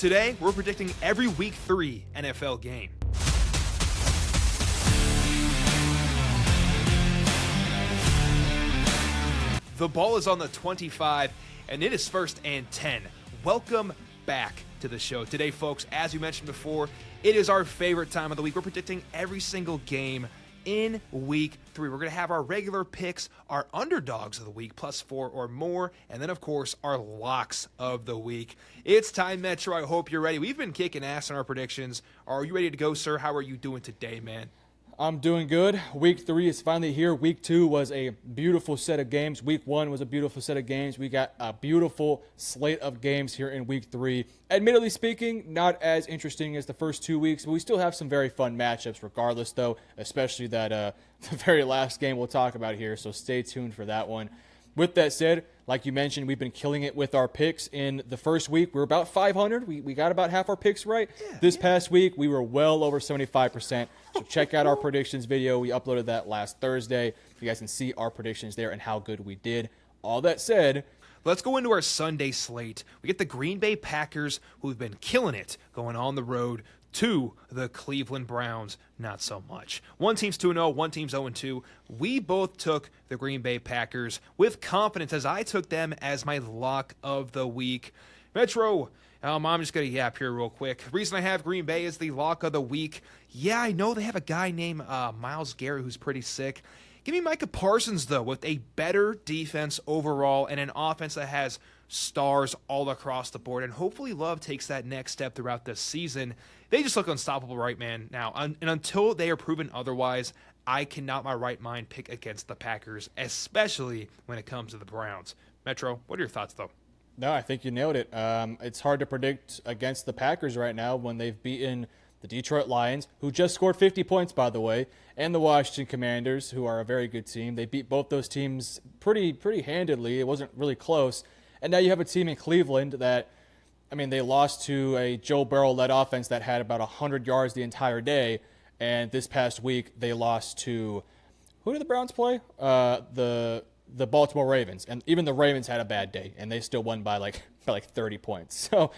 Today, we're predicting every Week 3 NFL game. The ball is on the 25, and it is 1st and 10. Welcome back to the show. Today, folks, as we mentioned before, it is our favorite time of the week. We're predicting every single game in Week 3. We're going to have our regular picks, our underdogs of the week, +4 or more, and then, of course, our locks of the week. It's time, Metro. I hope you're ready. We've been kicking ass in our predictions. Are you ready to go, sir? How are you doing today, man? I'm doing good. Week 3 is finally here. Week 2 was a beautiful set of games. Week 1 was a beautiful set of games. We got a beautiful slate of games here in Week 3. Admittedly speaking, not as interesting as the first 2 weeks, but we still have some very fun matchups regardless, though, especially that the very last game we'll talk about here, so stay tuned for that one. With that said, like you mentioned, we've been killing it with our picks. In the first week, we were about 500. We got about half our picks right. This past week, we were well over 75%. So check out our predictions video. We uploaded that last Thursday. You guys can see our predictions there and how good we did. All that said, let's go into our Sunday slate. We get the Green Bay Packers, who've been killing it, going on the road to the Cleveland Browns. Not so much. One team's 2-0, one team's 0-2. We both took the Green Bay Packers with confidence, as I took them as my lock of the week. Metro, I'm just going to yap here real quick. The reason I have Green Bay as the lock of the week, yeah, I know they have a guy named Myles Garrett who's pretty sick. Give me Micah Parsons, though, with a better defense overall and an offense that has stars all across the board. And hopefully Love takes that next step throughout this season. They just look unstoppable right, man. Now, and until they are proven otherwise, I cannot my right mind pick against the Packers, especially when it comes to the Browns. Metro, what are your thoughts, though? no, I think you nailed it. It's hard to predict against the Packers right now when they've beaten the Detroit Lions, who just scored 50 points, by the way, and the Washington Commanders, who are a very good team. They beat both those teams pretty handedly. It wasn't really close. And now you have a team in Cleveland that, I mean, they lost to a Joe Burrow-led offense that had about 100 yards the entire day. And this past week, they lost to, who did the Browns play? The Baltimore Ravens. And even the Ravens had a bad day, and they still won by like 30 points. So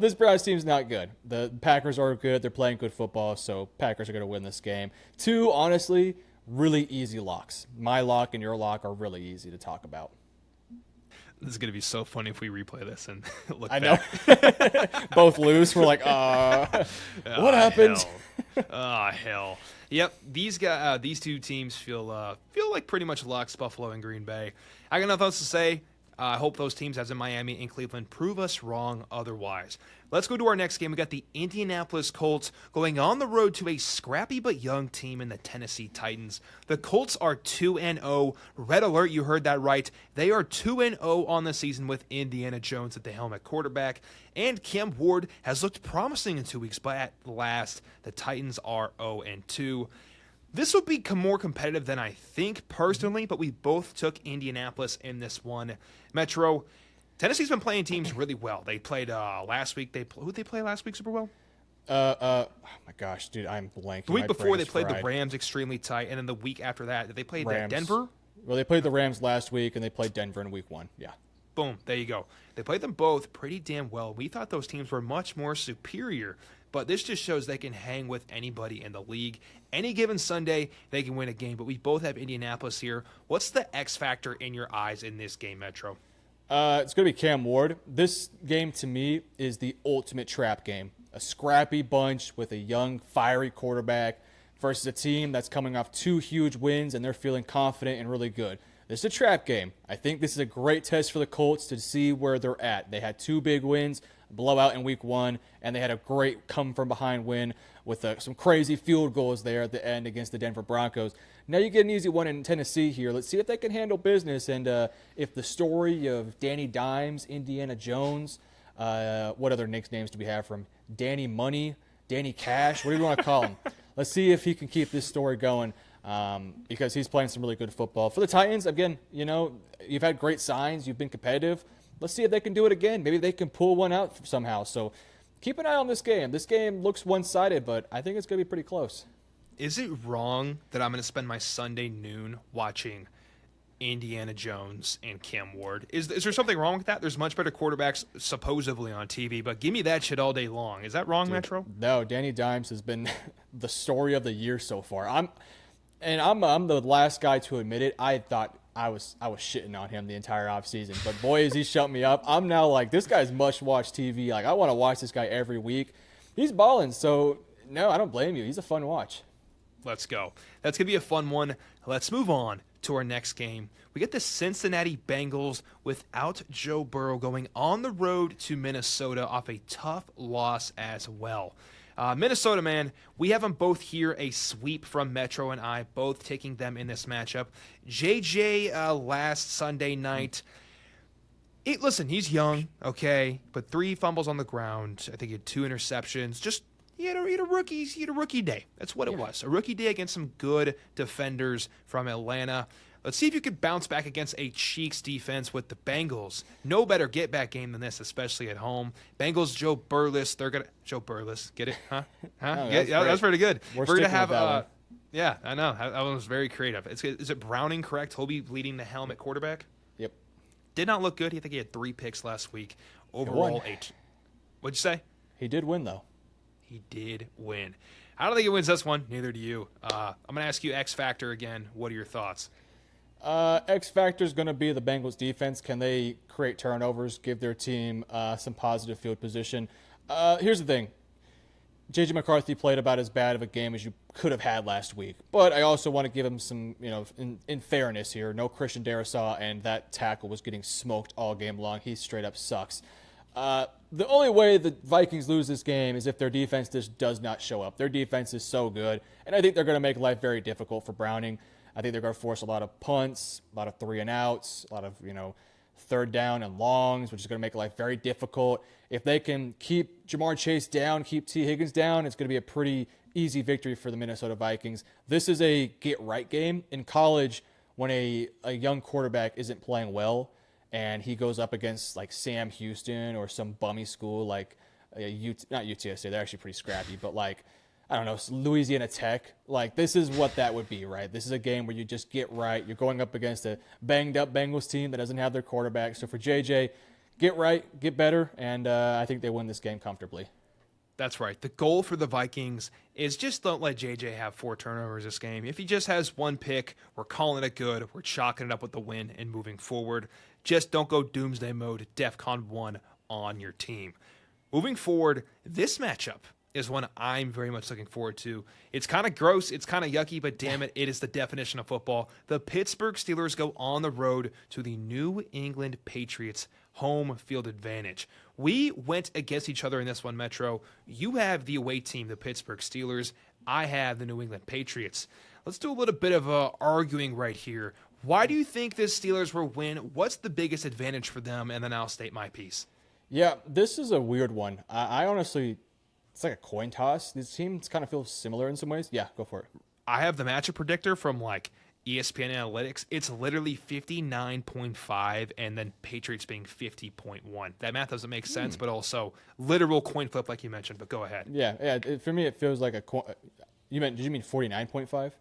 this Browns team's not good. The Packers are good. They're playing good football, so Packers are going to win this game. 2, honestly, really easy locks. My lock and your lock are really easy to talk about. This is going to be so funny if we replay this and look I back. know. Both lose. We're like, what happened? Hell. Yep, these two teams feel like pretty much locks, Buffalo and Green Bay. I got nothing else to say. I hope those teams, as in Miami and Cleveland, prove us wrong otherwise. Let's go to our next game. We got the Indianapolis Colts going on the road to a scrappy but young team in the Tennessee Titans. The Colts are 2-0. Red alert, you heard that right. They are 2-0 on the season with Indiana Jones at the helm at quarterback. And Cam Ward has looked promising in 2 weeks, but at last, the Titans are 0-2. This will be more competitive than I think personally, but we both took Indianapolis in this one. Metro, Tennessee's been playing teams really well. They played last week. Who did they play last week, Super Bowl? Oh my gosh, dude, I'm blanking. The week before they played the Rams extremely tight, and then the week after that, they played Denver? Well, they played the Rams last week, and they played Denver in week 1, yeah. Boom, there you go. They played them both pretty damn well. We thought those teams were much more superior, but this just shows they can hang with anybody in the league. Any given Sunday, they can win a game, but we both have Indianapolis here. What's the X factor in your eyes in this game, Metro? It's going to be Cam Ward. This game, to me, is the ultimate trap game. A scrappy bunch with a young, fiery quarterback versus a team that's coming off 2 huge wins, and they're feeling confident and really good. This is a trap game. I think this is a great test for the Colts to see where they're at. They had 2 big wins, a blowout in week 1, and they had a great come-from-behind win with some crazy field goals there at the end against the Denver Broncos. Now you get an easy one in Tennessee here. Let's see if they can handle business, and if the story of Danny Dimes, Indiana Jones, what other nicknames do we have from Danny Money, Danny Cash, what do you want to call him? Let's see if he can keep this story going. Because he's playing some really good football. For the Titans, again, you know, you've had great signs. You've been competitive. Let's see if they can do it again. Maybe they can pull one out somehow. So keep an eye on this game. This game looks one-sided, but I think it's going to be pretty close. Is it wrong that I'm going to spend my Sunday noon watching Indiana Jones and Cam Ward. Is there something wrong with that? There's much better quarterbacks supposedly on TV, but give me that shit all day long. Is that wrong, Dude, Metro? No, Danny Dimes has been the story of the year so far. I'm the last guy to admit it. I thought I was shitting on him the entire offseason, but boy, has he shut me up. I'm now like, this guy's must-watch TV. Like, I want to watch this guy every week. He's balling, so no, I don't blame you. He's a fun watch. Let's go. That's going to be a fun one. Let's move on to our next game. We get the Cincinnati Bengals without Joe Burrow going on the road to Minnesota off a tough loss as well. Minnesota, man, we have them both here, a sweep from Metro and I, both taking them in this matchup. JJ last Sunday night, listen, he's young, okay, but 3 fumbles on the ground. I think he had 2 interceptions. He had a rookie day. That's what it was. A rookie day against some good defenders from Atlanta. Let's see if you could bounce back against a Cheeks defense with the Bengals. No better get-back game than this, especially at home. Bengals, Joe Burles. Joe Burles. Get it? Huh? Oh, That's pretty good. We're going to sticking with that one. Yeah, I know. That one was very creative. Is it Browning, correct? Toby leading the helm at quarterback? Yep. Did not look good. I think he had 3 picks last week. Overall, 8. What'd you say? He did win, though. He did win. I don't think he wins this one. Neither do you. I'm going to ask you X Factor again. What are your thoughts? X Factor is going to be the Bengals defense. Can they create turnovers, give their team some positive field position? Here's the thing. J.J. McCarthy played about as bad of a game as you could have had last week. But I also want to give him some, in fairness here, no Christian Darrisaw, and that tackle was getting smoked all game long. He straight up sucks. The only way the Vikings lose this game is if their defense just does not show up. Their defense is so good, and I think they're going to make life very difficult for Browning. I think they're going to force a lot of punts, a lot of 3-and-outs, a lot of, third down and longs, which is going to make life very difficult. If they can keep Jamar Chase down, keep T. Higgins down, it's going to be a pretty easy victory for the Minnesota Vikings. This is a get-right game. In college, when a young quarterback isn't playing well, and he goes up against like Sam Houston or some bummy school like not UTSA, they're actually pretty scrappy, but like, I don't know, Louisiana Tech. Like, this is what that would be, right? This is a game where you just get right. You're going up against a banged-up Bengals team that doesn't have their quarterback. So for JJ, get right, get better, and I think they win this game comfortably. That's right. The goal for the Vikings is just don't let JJ have 4 turnovers this game. If he just has 1 pick, we're calling it good. We're chalking it up with the win and moving forward. Just don't go doomsday mode, DEFCON 1 on your team. Moving forward, this matchup is one I'm very much looking forward to. It's kind of gross, it's kind of yucky, but damn it, it is the definition of football. The Pittsburgh Steelers go on the road to the New England Patriots, home field advantage. We went against each other in this one, Metro. You have the away team, the Pittsburgh Steelers. I have the New England Patriots. Let's do a little bit of arguing right here. Why do you think the Steelers will win? What's the biggest advantage for them? And then I'll state my piece. Yeah, this is a weird one. I honestly, it's like a coin toss. These teams kind of feel similar in some ways. Yeah, go for it. I have the matchup predictor from like ESPN Analytics. It's literally 59.5 and then Patriots being 50.1. That math doesn't make sense, but also literal coin flip like you mentioned, but go ahead. Yeah. For me, it feels like a coin. Did you mean 49.5?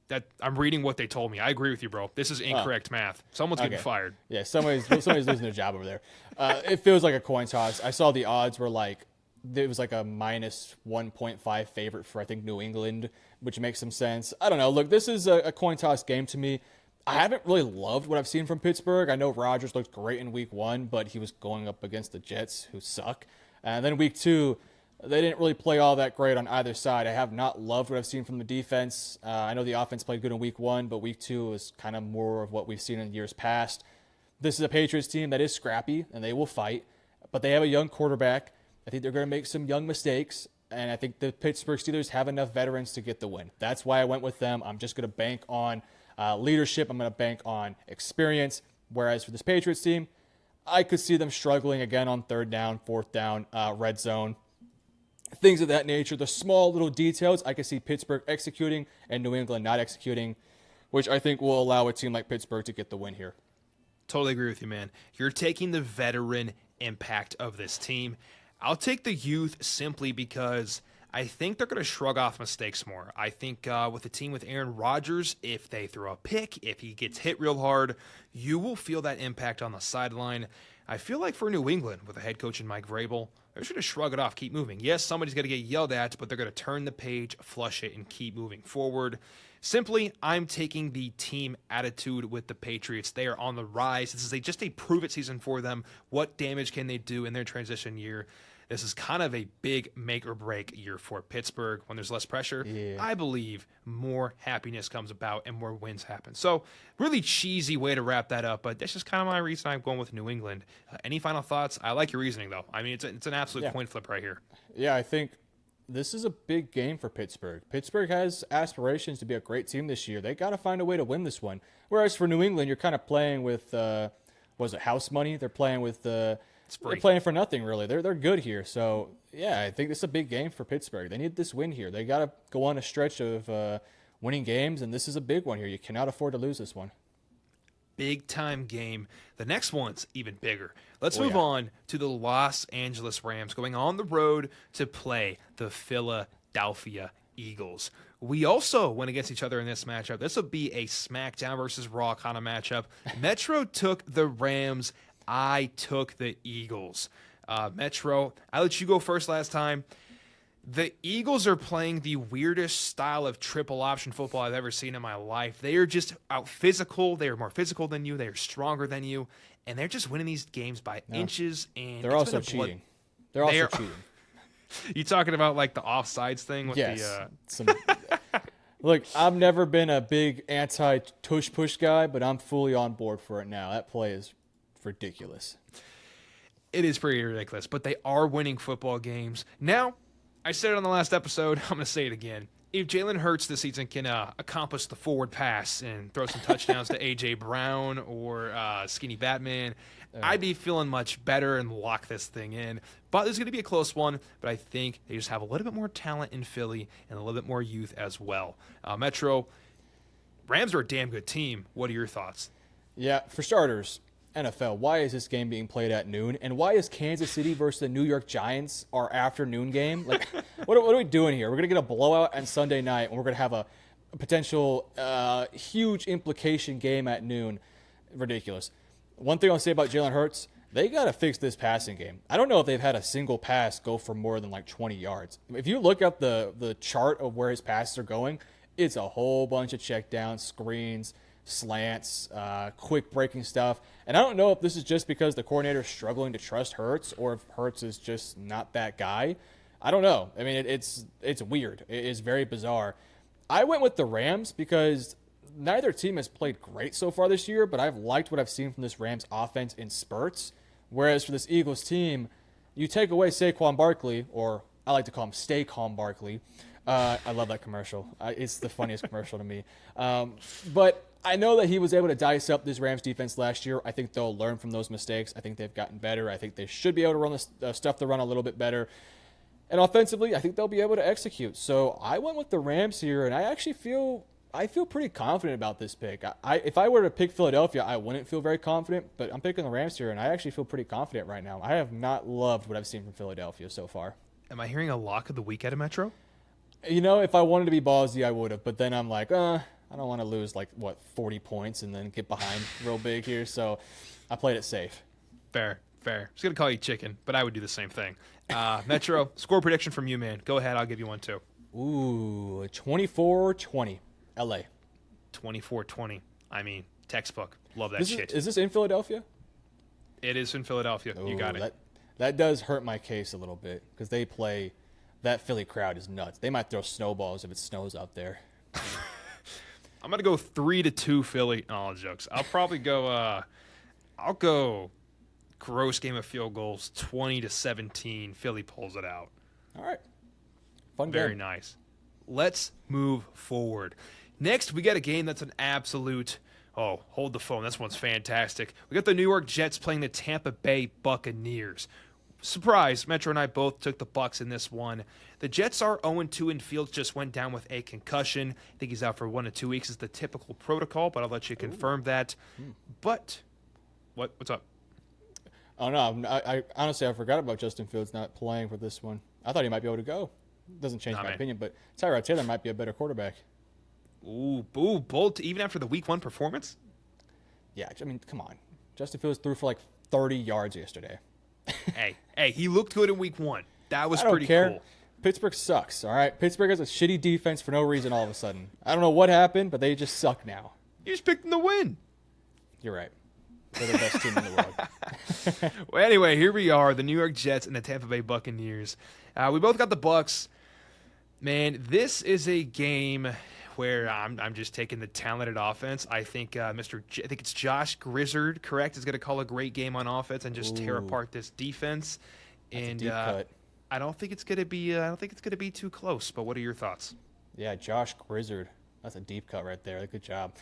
That I'm reading what they told me. I agree with you, bro. This is incorrect math. Someone's getting fired. Yeah, somebody's losing their job over there. It feels like a coin toss. I saw the odds were like, it was like a minus 1.5 favorite for, I think, New England, which makes some sense. I don't know. Look, this is a coin toss game to me. I haven't really loved what I've seen from Pittsburgh. I know Rodgers looked great in week 1, but he was going up against the Jets, who suck. And then week 2, they didn't really play all that great on either side. I have not loved what I've seen from the defense. I know the offense played good in week 1, but week 2 is kind of more of what we've seen in years past. This is a Patriots team that is scrappy, and they will fight, but they have a young quarterback. I think they're going to make some young mistakes, and I think the Pittsburgh Steelers have enough veterans to get the win. That's why I went with them. I'm just going to bank on leadership. I'm going to bank on experience, whereas for this Patriots team, I could see them struggling again on 3rd down, 4th down, red zone. Things of that nature, the small little details, I can see Pittsburgh executing and New England not executing, which I think will allow a team like Pittsburgh to get the win here. Totally agree with you, man. You're taking the veteran impact of this team. I'll take the youth simply because I think they're going to shrug off mistakes more. I think with a team with Aaron Rodgers, if they throw a pick, if he gets hit real hard, you will feel that impact on the sideline. I feel like for New England, with a head coach in Mike Vrabel, they're just going to shrug it off, keep moving. Yes, somebody's going to get yelled at, but they're going to turn the page, flush it, and keep moving forward. Simply, I'm taking the team attitude with the Patriots. They are on the rise. This is just a prove-it season for them. What damage can they do in their transition year? This is kind of a big make-or-break year for Pittsburgh. When there's less pressure, I believe more happiness comes about and more wins happen. So, really cheesy way to wrap that up, but that's just kind of my reason I'm going with New England. Any final thoughts? I like your reasoning, though. I mean, it's an absolute coin flip right here. Yeah, I think this is a big game for Pittsburgh. Pittsburgh has aspirations to be a great team this year. They got to find a way to win this one. Whereas for New England, you're kind of playing with, house money? They're playing with they're playing for nothing, really. They're good here. So, yeah, I think this is a big game for Pittsburgh. They need this win here. They got to go on a stretch of winning games, and this is a big one here. You cannot afford to lose this one. Big-time game. The next one's even bigger. Let's move on to the Los Angeles Rams going on the road to play the Philadelphia Eagles. We also went against each other in this matchup. This will be a SmackDown versus Raw kind of matchup. Metro took the Rams. I took the Eagles. Metro, I let you go first last time. The Eagles are playing the weirdest style of triple option football I've ever seen in my life. They are just out physical. They are more physical than you. They are stronger than you. And they're just winning these games by inches. And they're also cheating. They're also cheating. You talking about like the offsides thing with Look, I've never been a big anti-tush-push guy, but I'm fully on board for it now. That play is ridiculous. It is pretty ridiculous, but they are winning football games. Now, I said it on the last episode. I'm going to say it again. If Jalen Hurts this season can accomplish the forward pass and throw some touchdowns to A.J. Brown or Skinny Batman, I'd be feeling much better and lock this thing in. But there's going to be a close one, but I think they just have a little bit more talent in Philly and a little bit more youth as well. Metro, Rams are a damn good team. What are your thoughts? Yeah, for starters, NFL, why is this game being played at noon? And why is Kansas City versus the New York Giants our afternoon game? Like, what are we doing here? We're going to get a blowout on Sunday night, and we're going to have a potential huge implication game at noon. Ridiculous. One thing I'll say about Jalen Hurts, they got to fix this passing game. I don't know if they've had a single pass go for more than like 20 yards. If you look up the chart of where his passes are going, it's a whole bunch of checkdowns, screens, slants, quick breaking stuff. And I don't know if this is just because the coordinator is struggling to trust Hurts or if Hurts is just not that guy. I don't know. I mean, it's weird. It is very bizarre. I went with the Rams because neither team has played great so far this year, but I've liked what I've seen from this Rams offense in spurts. Whereas for this Eagles team, you take away Saquon Barkley, or I like to call him Stay Calm Barkley. I love that commercial. It's the funniest commercial to me. But I know that he was able to dice up this Rams defense last year. I think they'll learn from those mistakes. I think they've gotten better. I think they should be able to run the stuff to run a little bit better. And offensively, I think they'll be able to execute. So I went with the Rams here, and I actually feel pretty confident about this pick. If I were to pick Philadelphia, I wouldn't feel very confident, but I'm picking the Rams here, and I actually feel pretty confident right now. I have not loved what I've seen from Philadelphia so far. Am I hearing a lock of the week at a Metro? You know, if I wanted to be ballsy, I would have, but then I'm like, I don't want to lose 40 points and then get behind real big here, so I played it safe. Fair. I was going to call you chicken, but I would do the same thing. Metro, score prediction from you, man. Go ahead, I'll give you one too. Ooh, 24-20, LA. 24-20. I mean, textbook. Love that shit. Is this in Philadelphia? It is in Philadelphia. Ooh, you got it. That does hurt my case a little bit because they play. That Philly crowd is nuts. They might throw snowballs if it snows out there. I'm going to go 3-2 Philly. No, jokes. I'll probably go I'll go gross game of field goals, 20-17. Philly pulls it out. All right. Fun game. Very nice. Let's move forward. Next, we got a game that's an absolute hold the phone. This one's fantastic. We got the New York Jets playing the Tampa Bay Buccaneers. Surprise, Metro and I both took the Bucs in this one. The Jets are 0-2 and Fields just went down with a concussion. I think he's out for 1 to 2 weeks is the typical protocol, but I'll let you confirm that. But what's up? Oh, no. I honestly, I forgot about Justin Fields not playing for this one. I thought he might be able to go. Doesn't change Nah, my man. opinion, but Tyrod Taylor might be a better quarterback. Ooh, boo, bold. Even after the Week 1 performance. Yeah, I mean, come on. Justin Fields threw for like 30 yards yesterday. Hey, he looked good in Week 1. That was I don't pretty care. cool. Pittsburgh sucks, all right? Pittsburgh has a shitty defense for no reason all of a sudden. I don't know what happened, but they just suck now. You just picked them to win. You're right. They're the best team in the world. Well, anyway, here we are, the New York Jets and the Tampa Bay Buccaneers. We both got the Bucs. Man, this is a game where I'm just taking the talented offense. I think I think it's Josh Grizzard, correct, is going to call a great game on offense and just tear apart this defense. That's And a deep cut. I don't think it's going to be too close. But what are your thoughts? Yeah, Josh Grizzard. That's a deep cut right there. Good job.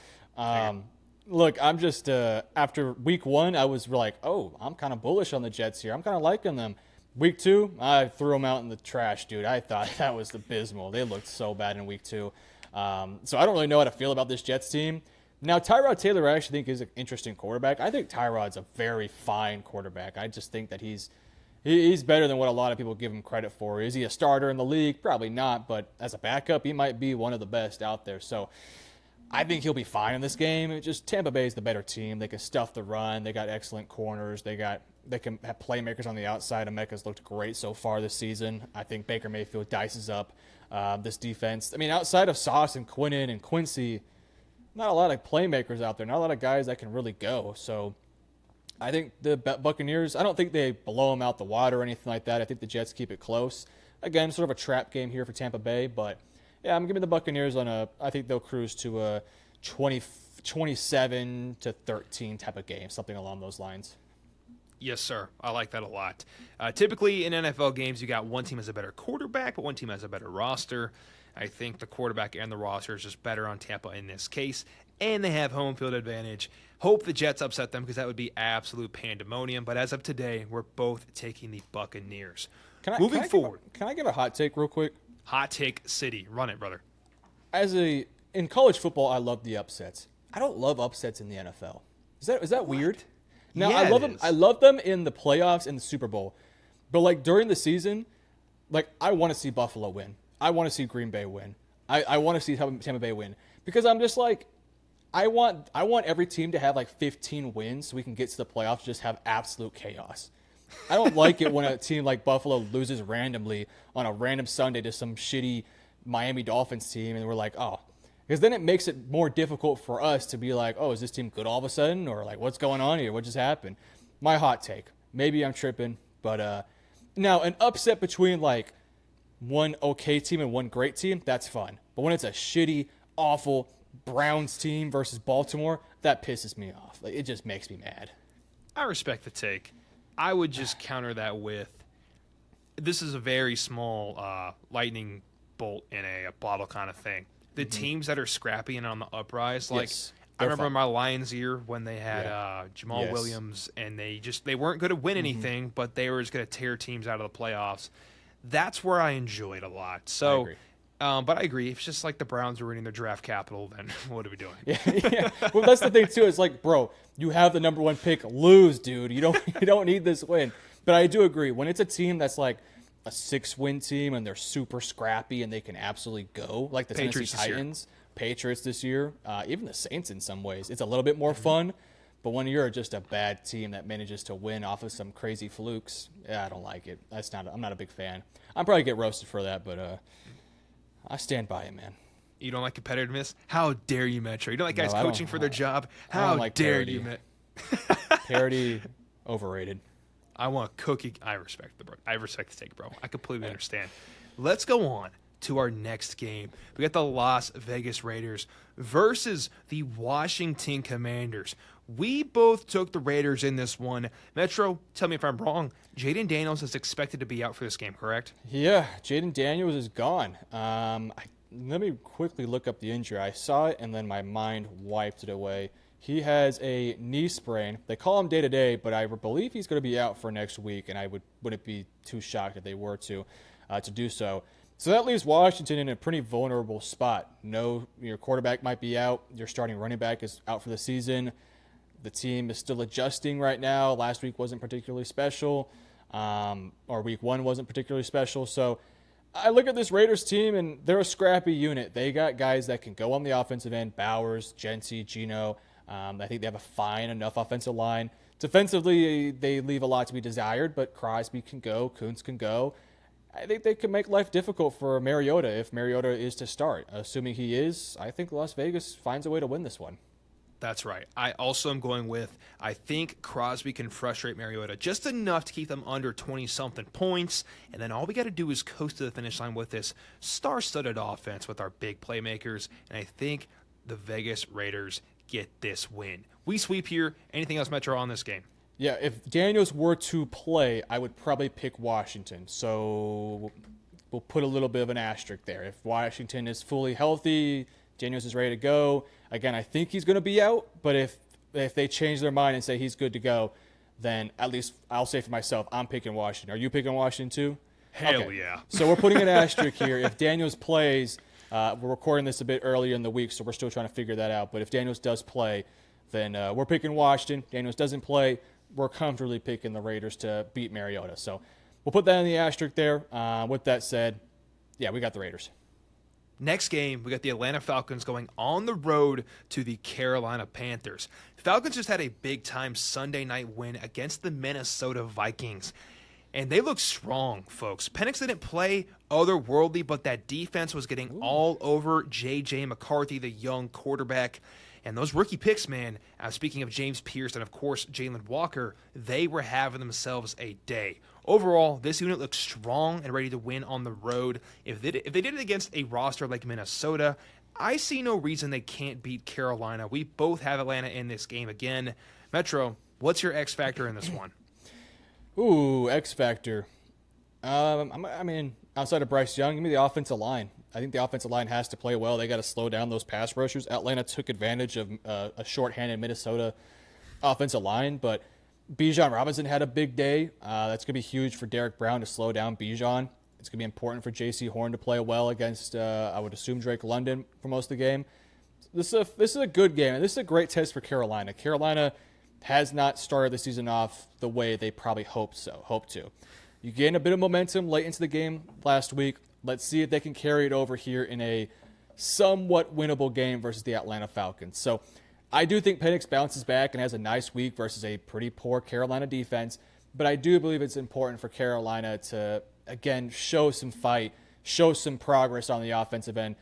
Look, I'm just after week 1, I was like, oh, I'm kind of bullish on the Jets here. I'm kind of liking them. Week 2, I threw them out in the trash, dude. I thought that was abysmal. They looked so bad in week 2. So I don't really know how to feel about this Jets team. Now, Tyrod Taylor, I actually think is an interesting quarterback. I think Tyrod's a very fine quarterback. I just think that he's better than what a lot of people give him credit for. Is he a starter in the league? Probably not, but as a backup, he might be one of the best out there. So I think he'll be fine in this game. It's just Tampa Bay is the better team. They can stuff the run. They got excellent corners. They can have playmakers on the outside. Emeka's looked great so far this season. I think Baker Mayfield dices up this defense. I mean, outside of Sauce and Quinnen and Quincy, not a lot of playmakers out there. Not a lot of guys that can really go. So I think the Buccaneers, I don't think they blow them out the water or anything like that. I think the Jets keep it close. Again, sort of a trap game here for Tampa Bay, but yeah, I'm giving the Buccaneers I think they'll cruise to a 27-13 type of game, something along those lines. Yes, sir. I like that a lot. Typically in NFL games, you got one team has a better quarterback, but one team has a better roster. I think the quarterback and the roster is just better on Tampa in this case, and they have home field advantage. Hope the Jets upset them because that would be absolute pandemonium. But as of today, we're both taking the Buccaneers. Moving forward. Can I give a hot take real quick? Hot take city. Run it, brother. In college football, I love the upsets. I don't love upsets in the NFL. Is that weird? Now Yeah, I love it them. is. I love them in the playoffs and the Super Bowl, but like during the season, like I want to see Buffalo win. I want to see Green Bay win. I want to see Tampa Bay win because I'm just like, I want every team to have like 15 wins so we can get to the playoffs and just have absolute chaos. I don't like it when a team like Buffalo loses randomly on a random Sunday to some shitty Miami Dolphins team, and we're like, oh, because then it makes it more difficult for us to be like, oh, is this team good all of a sudden, or like what's going on here? What just happened? My hot take. Maybe I'm tripping, but now an upset between like one okay team and one great team, that's fun. But when it's a shitty, awful Browns team versus Baltimore, that pisses me off. Like it just makes me mad. I respect the take. I would just counter that with, this is a very small lightning bolt in a bottle kind of thing. The teams that are scrappy and on the uprise, like Yes, I they're remember fun. my Lions year when they had Jamal Yes. Williams, and they weren't going to win anything, but they were just going to tear teams out of the playoffs. That's where I enjoyed a lot. So, agree. but I agree. If it's just like the Browns are winning their draft capital, then what are we doing? Yeah. Well, that's the thing too. It's like, bro, you have the number 1 pick. Lose, dude. You don't need this win. But I do agree. When it's a team that's like a 6-win team and they're super scrappy and they can absolutely go, like the Patriots Tennessee this year. Titans, Patriots this year, even the Saints in some ways, it's a little bit more fun. But when you're just a bad team that manages to win off of some crazy flukes, I don't like it. I'm not a big fan. I'm probably get roasted for that, but I stand by it, man. You don't like competitiveness? How dare you, Metro? You don't like guys No, I don't- coaching for their job? I don't How like dare parity. you, Met? Parody, overrated. I want cookie. I respect the take, bro. I completely understand. Let's go on to our next game. We got the Las Vegas Raiders versus the Washington Commanders. We both took the Raiders in this one. Metro, tell me if I'm wrong. Jaden Daniels is expected to be out for this game, correct? Yeah, Jaden Daniels is gone. Let me quickly look up the injury. I saw it, and then my mind wiped it away. He has a knee sprain. They call him day-to-day, but I believe he's going to be out for next week, and I wouldn't be too shocked if they were to do so. So that leaves Washington in a pretty vulnerable spot. No, your quarterback might be out. Your starting running back is out for the season. The team is still adjusting right now. Last week wasn't particularly special, or week 1 wasn't particularly special. So I look at this Raiders team, and they're a scrappy unit. They got guys that can go on the offensive end, Bowers, Gency, Geno. I think they have a fine enough offensive line. Defensively, they leave a lot to be desired, but Crosby can go, Kuntz can go. I think they can make life difficult for Mariota if Mariota is to start. Assuming he is, I think Las Vegas finds a way to win this one. That's right. I also am going with, I think Crosby can frustrate Mariota just enough to keep them under 20-something points, and then all we got to do is coast to the finish line with this star-studded offense with our big playmakers, and I think the Vegas Raiders get this win. We sweep here. Anything else, Metro, on this game? Yeah, if Daniels were to play, I would probably pick Washington. So we'll put a little bit of an asterisk there. If Washington is fully healthy, Daniels is ready to go. Again, I think he's going to be out, but if they change their mind and say he's good to go, then at least I'll say for myself, I'm picking Washington. Are you picking Washington too? Hell yeah. So we're putting an asterisk here. If Daniels plays, we're recording this a bit earlier in the week, so we're still trying to figure that out. But if Daniels does play, then we're picking Washington. Daniels doesn't play, we're comfortably picking the Raiders to beat Mariota. So we'll put that in the asterisk there. With that said, yeah, we got the Raiders. Next game, we got the Atlanta Falcons going on the road to the Carolina Panthers. Falcons just had a big-time Sunday night win against the Minnesota Vikings. And they look strong, folks. Penix didn't play otherworldly, but that defense was getting all over J.J. McCarthy, the young quarterback. And those rookie picks, man, speaking of James Pierce and, of course, Jalen Walker, they were having themselves a day. Overall, this unit looks strong and ready to win on the road. If they did it against a roster like Minnesota, I see no reason they can't beat Carolina. We both have Atlanta in this game again. Metro, what's your X factor in this one? Ooh, X factor. I mean, outside of Bryce Young, give me the offensive line. I think the offensive line has to play well. They got to slow down those pass rushers. Atlanta took advantage of a shorthanded Minnesota offensive line, but Bijan Robinson had a big day. That's going to be huge for Derek Brown to slow down Bijan. It's going to be important for J.C. Horn to play well against, I would assume, Drake London for most of the game. This is a good game, and this is a great test for Carolina. Carolina has not started the season off the way they probably hoped to. You gained a bit of momentum late into the game last week. Let's see if they can carry it over here in a somewhat winnable game versus the Atlanta Falcons. So I do think Penix bounces back and has a nice week versus a pretty poor Carolina defense, but I do believe it's important for Carolina to, again, show some fight, show some progress on the offensive end.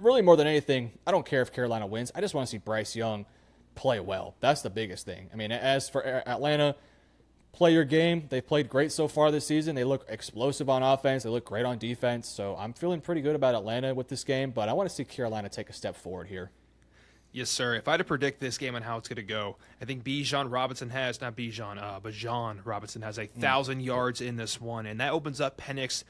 Really, more than anything, I don't care if Carolina wins. I just want to see Bryce Young play well. That's the biggest thing. I mean, as for Atlanta, play your game. They've played great so far this season. They look explosive on offense. They look great on defense. So I'm feeling pretty good about Atlanta with this game, but I want to see Carolina take a step forward here. Yes, sir. If I had to predict this game and how it's going to go, I think Bijan Robinson has 1,000 yards in this one, and that opens up Penix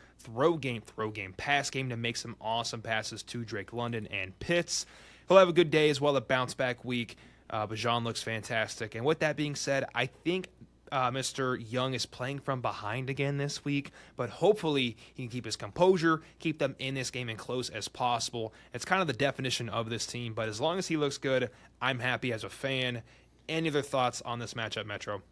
pass game to make some awesome passes to Drake London and Pitts. He'll have a good day as well, a bounce-back week. Bijan looks fantastic. And with that being said, I think Mr. Young is playing from behind again this week, but hopefully he can keep his composure, keep them in this game and close as possible. It's kind of the definition of this team, but as long as he looks good, I'm happy as a fan. Any other thoughts on this matchup, Metro?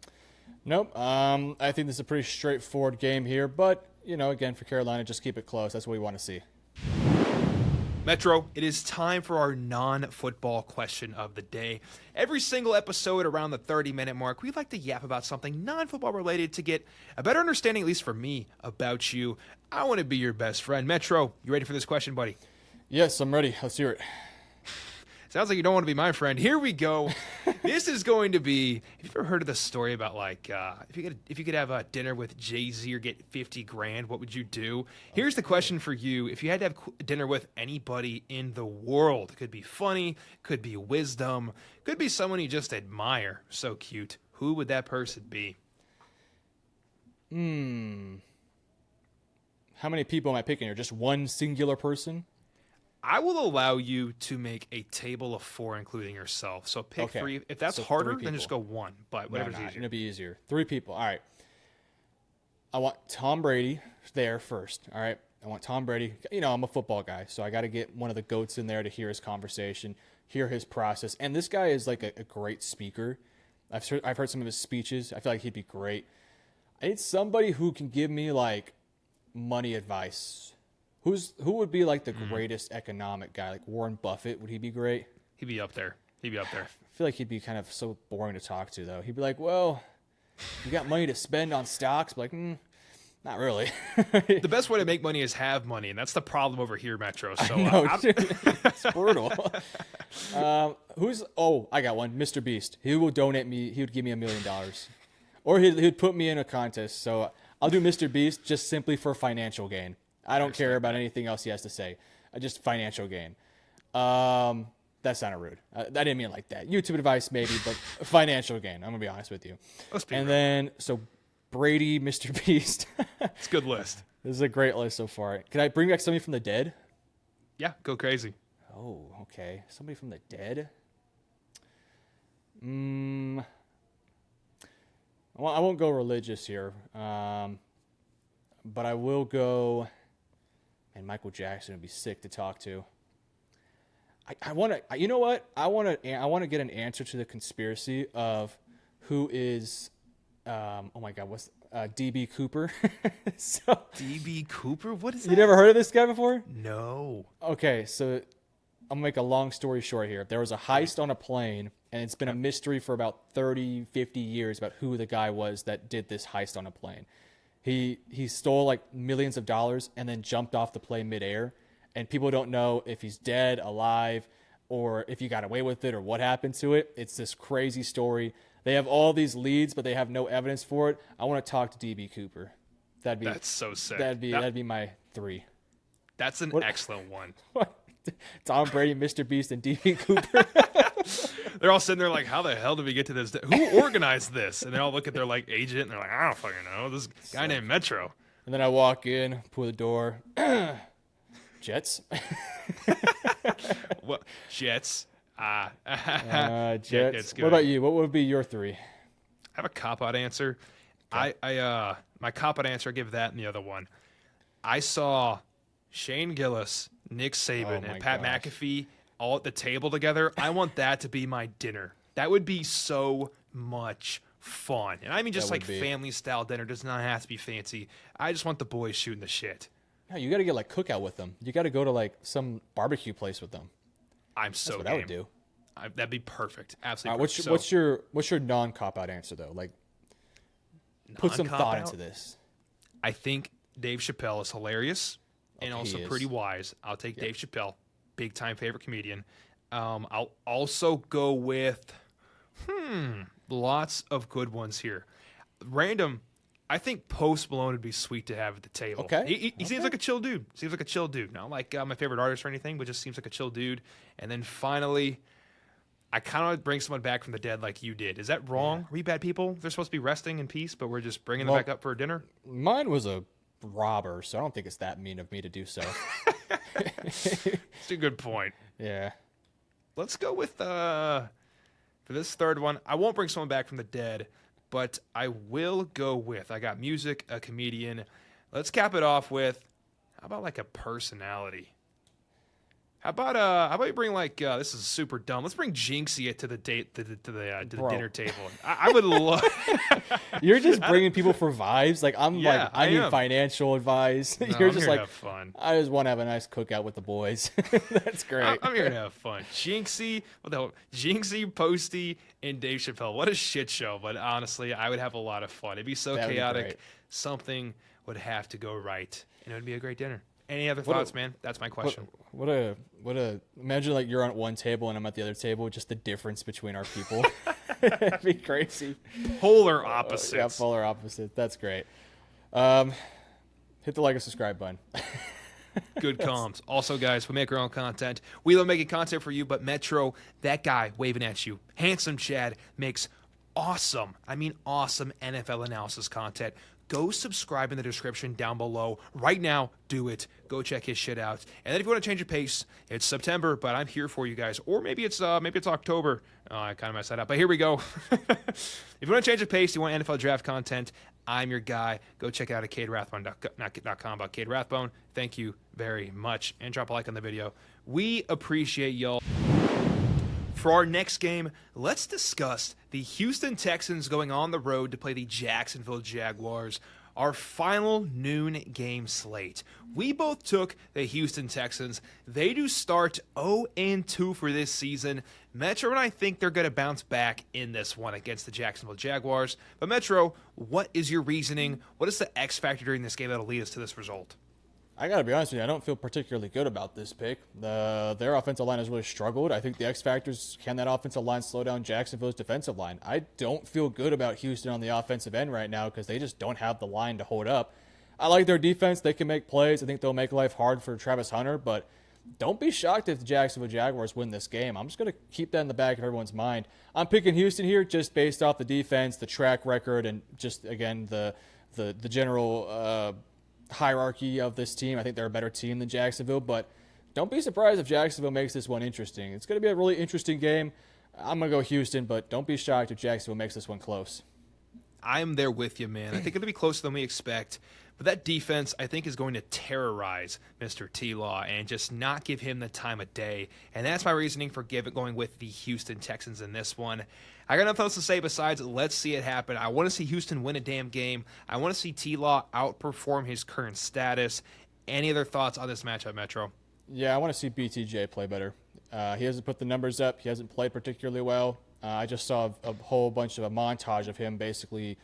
Nope. I think this is a pretty straightforward game here, but, again, for Carolina, just keep it close. That's what we want to see. Metro, it is time for our non-football question of the day. Every single episode around the 30-minute mark, we like to yap about something non-football related to get a better understanding, at least for me, about you. I want to be your best friend. Metro, you ready for this question, buddy? Yes, I'm ready. Let's hear it. Sounds like you don't want to be my friend. Here we go. This is going to be. Have you ever heard of the story about if you could have a dinner with Jay-Z or get $50,000, what would you do? Here's the question for you: if you had to have dinner with anybody in the world, could be funny, could be wisdom, could be someone you just admire. So cute. Who would that person be? How many people am I picking here? Just one singular person? I will allow you to make a table of 4, including yourself. So pick 3. If that's harder, then just go 1. But whatever's easier. It'll be easier. 3 people. All right. I want Tom Brady there first. All right. I want Tom Brady. I'm a football guy, so I got to get one of the GOATs in there to hear his conversation, hear his process. And this guy is like a great speaker. I've heard some of his speeches. I feel like he'd be great. I need somebody who can give me like money advice. Who would be like the greatest economic guy? Like Warren Buffett, would he be great? He'd be up there. I feel like he'd be kind of so boring to talk to, though. He'd be like, well, you got money to spend on stocks? But like, not really. The best way to make money is have money, and that's the problem over here, Metro. So it's brutal. I got one. Mr. Beast. He will donate me. He would give me $1 million. Or he'd put me in a contest. So I'll do Mr. Beast just simply for financial gain. I don't care about anything else he has to say. Just financial gain. That sounded rude. I didn't mean it like that. YouTube advice maybe, but financial gain. I'm going to be honest with you. Then, so Brady, Mr. Beast. It's a good list. This is a great list so far. Can I bring back somebody from the dead? Yeah, go crazy. Oh, okay. Somebody from the dead? Well, I won't go religious here. But I will go, and Michael Jackson would be sick to talk to. I want to, you know what? I want to get an answer to the conspiracy of who is, oh my God, what's DB Cooper? DB Cooper? What is that? You never heard of this guy before? No. Okay, so I'm going to make a long story short here. There was a heist on a plane, and it's been a mystery for about 30, 50 years about who the guy was that did this heist on a plane. He stole like millions of dollars and then jumped off the plane midair. And people don't know if he's dead, alive, or if he got away with it or what happened to it. It's this crazy story. They have all these leads, but they have no evidence for it. I want to talk to DB Cooper. That's so sick. That'd be my 3. That's an excellent one. What? Tom Brady, Mr. Beast, and DB Cooper. They're all sitting there like, how the hell did we get to this? Who organized this? And they all look at their like agent and they're like, I don't fucking know. This guy named Metro. And then I walk in, pull the door. Jets. What? Jets. Jets. What about you? What would be your 3? I have a cop-out answer. Okay. My cop-out answer, I give that and the other one. I saw Shane Gillis, Nick Saban, and Pat McAfee all at the table together. I want that to be my dinner. That would be so much fun. And I mean just like family-style dinner. Does not have to be fancy. I just want the boys shooting the shit. No, you got to get like cookout with them. You got to go to like some barbecue place with them. That's what I would do. That'd be perfect. Absolutely. Right, what's your non-cop-out answer though? Like, put some thought into this. I think Dave Chappelle is hilarious and also pretty wise. I'll take Dave Chappelle, big time favorite comedian. I'll also go with lots of good ones here. Random. I think Post Malone would be sweet to have at the table. Okay. He seems like a chill dude. Not like my favorite artist or anything, but just seems like a chill dude. And then finally, I kind of bring someone back from the dead like you did. Is that wrong? Are we bad people? They're supposed to be resting in peace, but we're just bringing them back up for dinner? Mine was a robber, so I don't think it's that mean of me to do so. It's a good point. Yeah. Let's go with, for this third one, I won't bring someone back from the dead, but I will go with, I got music, a comedian. Let's cap it off with, how about like a personality? How about you bring like this is super dumb. Let's bring Jinxie to the dinner table. I would love. You're just bringing people for vibes. Like I need financial advice. No, You're I'm just here like, to have fun. I just want to have a nice cookout with the boys. That's great. I'm here to have fun. Jinxie, Posty, and Dave Chappelle. What a shit show! But honestly, I would have a lot of fun. It'd be so chaotic. Something would have to go right, and it would be a great dinner. Any other thoughts, man? That's my question. What a imagine like you're on one table and I'm at the other table. Just the difference between our people. That'd be crazy. Polar opposites. Yeah, polar opposites. That's great. Hit the like and subscribe button. Good comms. Also, guys, we make our own content. We love making content for you, but Metro, that guy waving at you, Handsome Chad, makes awesome NFL analysis content. Go subscribe in the description down below. Right now, do it. Go check his shit out. And then if you want to change your pace, it's September, but I'm here for you guys. Or maybe it's October. I kind of messed that up, but here we go. If you want to change the pace, you want NFL draft content, I'm your guy. Go check it out at CadeRathbone.com about Cade Rathbone. Thank you very much. And drop a like on the video. We appreciate y'all. For our next game, let's discuss the Houston Texans going on the road to play the Jacksonville Jaguars. our final noon game slate. We both took the Houston Texans. They do start 0-2 for this season. Metro and I think they're going to bounce back in this one against the Jacksonville Jaguars. But Metro, what is your reasoning? What is the X factor during this game that'll lead us to this result? I got to be honest with you, I don't feel particularly good about this pick. Their offensive line has really struggled. I think the X factors, can that offensive line slow down Jacksonville's defensive line? I don't feel good about Houston on the offensive end right now because they just don't have the line to hold up. I like their defense. They can make plays. I think they'll make life hard for Travis Hunter, but don't be shocked if the Jacksonville Jaguars win this game. I'm just going to keep that in the back of everyone's mind. I'm picking Houston here just based off the defense, the track record, and just, again, the general hierarchy of this team. I think they're a better team than Jacksonville, but don't be surprised if Jacksonville makes this one interesting. It's going to be a really interesting game. I'm going to go Houston, but don't be shocked if Jacksonville makes this one close. I'm there with you, man. I think it'll be closer than we expect. But that defense, I think, is going to terrorize Mr. T-Law and just not give him the time of day. And that's my reasoning for going with the Houston Texans in this one. I got nothing else to say besides let's see it happen. I want to see Houston win a damn game. I want to see T-Law outperform his current status. Any other thoughts on this matchup, Metro? Yeah, I want to see BTJ play better. He hasn't put the numbers up. He hasn't played particularly well. I just saw a whole bunch of a montage of him basically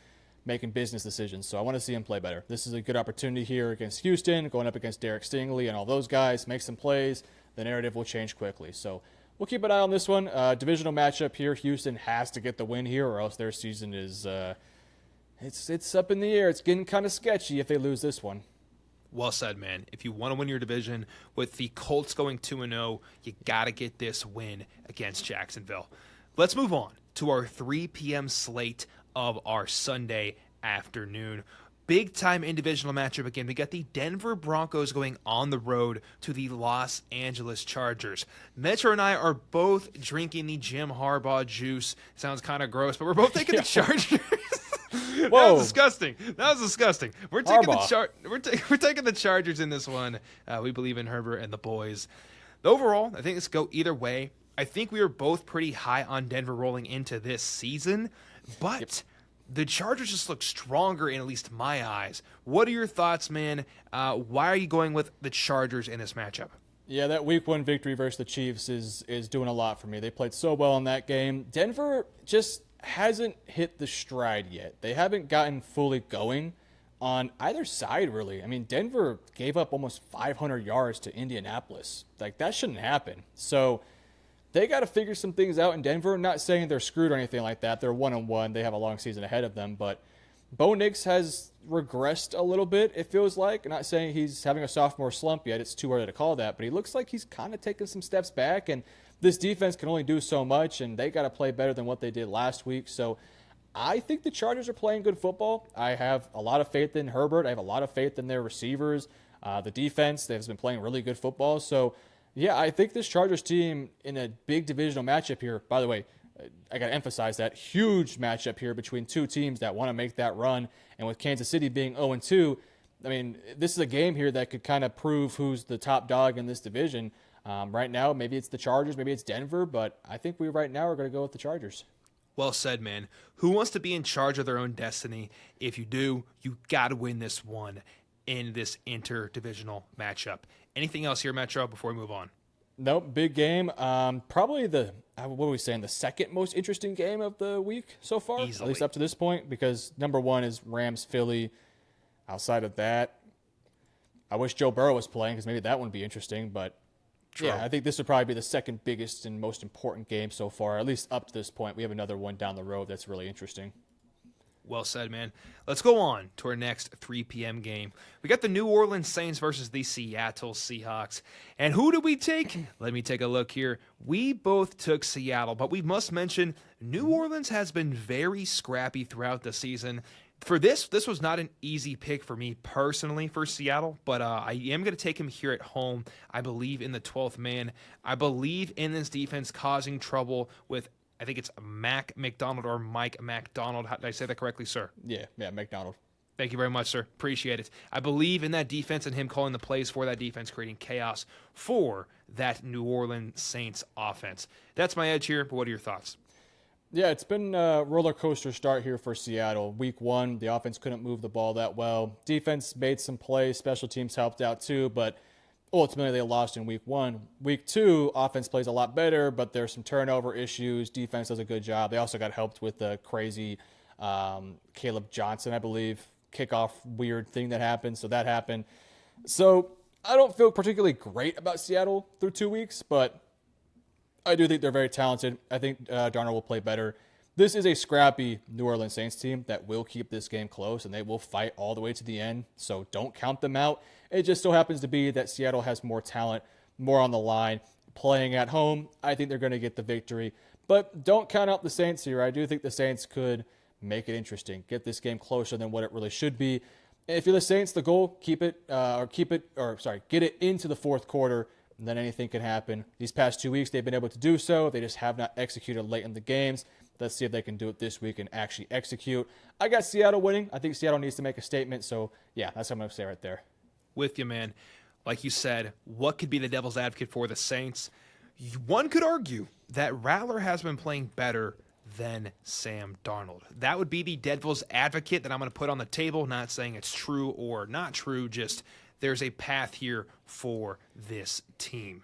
making business decisions. So I want to see him play better. This is a good opportunity here against Houston, going up against Derek Stingley and all those guys, make some plays. The narrative will change quickly. So we'll keep an eye on this one. Divisional matchup here. Houston has to get the win here or else their season is it's up in the air. It's getting kind of sketchy if they lose this one. Well said, man. If you want to win your division with the Colts going 2-0, you got to get this win against Jacksonville. Let's move on to our 3 p.m. slate of our Sunday afternoon. Big time in divisional matchup again. We got the Denver Broncos going on the road to the Los Angeles Chargers. Metro and I are both drinking the Jim Harbaugh juice. Sounds kind of gross, but we're both taking the Chargers. Whoa. That was disgusting. We're taking we're taking the Chargers in this one. We believe in Herbert and the boys. Overall, I think it's go either way. I think we were both pretty high on Denver rolling into this season, but the Chargers just look stronger in at least my eyes. What are your thoughts, man? Why are you going with the Chargers in this matchup? Yeah, that week 1 victory versus the Chiefs is doing a lot for me. They played so well in that game. Denver just hasn't hit the stride yet. They haven't gotten fully going on either side, really. I mean, Denver gave up almost 500 yards to Indianapolis. Like, that shouldn't happen. So they got to figure some things out in Denver. I'm not saying they're screwed or anything like that. They're 1-1. They have a long season ahead of them. But Bo Nix has regressed a little bit, it feels like. I'm not saying he's having a sophomore slump yet. It's too early to call that. But he looks like he's kind of taken some steps back. And this defense can only do so much. And they got to play better than what they did last week. So I think the Chargers are playing good football. I have a lot of faith in Herbert. I have a lot of faith in their receivers. The defense, they've been playing really good football. So yeah, I think this Chargers team in a big divisional matchup here, by the way, I got to emphasize that, huge matchup here between two teams that want to make that run. And with Kansas City being 0-2, I mean, this is a game here that could kind of prove who's the top dog in this division. Right now, maybe it's the Chargers, maybe it's Denver, but I think we right now are going to go with the Chargers. Well said, man. Who wants to be in charge of their own destiny? If you do, you got to win this one in this interdivisional matchup. Anything else here, Metro, before we move on? Nope, big game. Probably the second most interesting game of the week so far, Easily. At least up to this point, because number 1 is Rams-Philly. Outside of that, I wish Joe Burrow was playing because maybe that one would be interesting, but True. Yeah, I think this would probably be the second biggest and most important game so far, at least up to this point. We have another one down the road that's really interesting. Well said, man. Let's go on to our next 3 p.m. game. We got the New Orleans Saints versus the Seattle Seahawks. And who did we take? Let me take a look here. We both took Seattle, but we must mention New Orleans has been very scrappy throughout the season. For this was not an easy pick for me personally for Seattle, but I am going to take him here at home. I believe in the 12th man. I believe in this defense causing trouble with, I think it's Mac McDonald or Mike McDonald. Did I say that correctly, sir? Yeah, McDonald. Thank you very much, sir. Appreciate it. I believe in that defense and him calling the plays for that defense, creating chaos for that New Orleans Saints offense. That's my edge here, but what are your thoughts? Yeah, it's been a roller coaster start here for Seattle. Week 1, the offense couldn't move the ball that well. Defense made some plays. Special teams helped out too, but ultimately they lost in week 1. Week 2, offense plays a lot better, but there's some turnover issues. Defense does a good job. They also got helped with the crazy Caleb Johnson, I believe, kickoff weird thing that happened. So that happened. So I don't feel particularly great about Seattle through 2 weeks, but I do think they're very talented. I think Darnold will play better. This is a scrappy New Orleans Saints team that will keep this game close, and they will fight all the way to the end. So don't count them out. It just so happens to be that Seattle has more talent, more on the line. Playing at home, I think they're going to get the victory. But don't count out the Saints here. I do think the Saints could make it interesting, get this game closer than what it really should be. If you're the Saints, the goal, get it into the fourth quarter, and then anything can happen. These past 2 weeks, they've been able to do so. They just have not executed late in the games. Let's see if they can do it this week and actually execute. I got Seattle winning. I think Seattle needs to make a statement. So, yeah, that's what I'm going to say right there. With you, man. Like you said, what could be the devil's advocate for the Saints? One could argue that Rattler has been playing better than Sam Darnold. That would be the devil's advocate that I'm going to put on the table, not saying it's true or not true, just there's a path here for this team.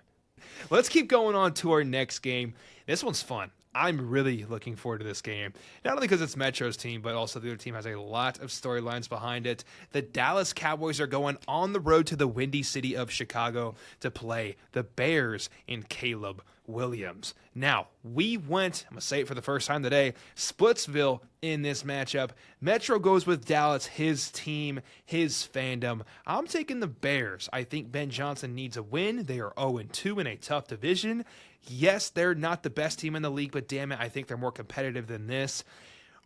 Let's keep going on to our next game. This one's fun. I'm really looking forward to this game. Not only because it's Metro's team, but also the other team has a lot of storylines behind it. The Dallas Cowboys are going on the road to the windy city of Chicago to play the Bears in Caleb Williams. Now, we went, I'm going to say it for the first time today, Splitsville in this matchup. Metro goes with Dallas, his team, his fandom. I'm taking the Bears. I think Ben Johnson needs a win. They are 0-2 in a tough division. Yes, they're not the best team in the league, but damn it, I think they're more competitive than this.